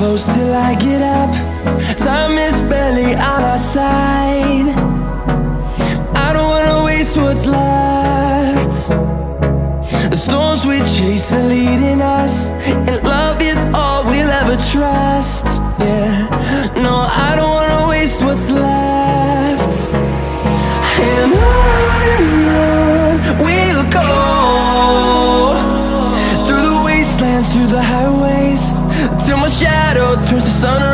close till I get up. Time is barely on our side. I don't wanna waste what's left. The storms we chase are leading us, and love is all we'll ever trust. Yeah, no, I don't wanna waste what's left. And on we'll go, through the wastelands, through the highways, till my shadow turns to sun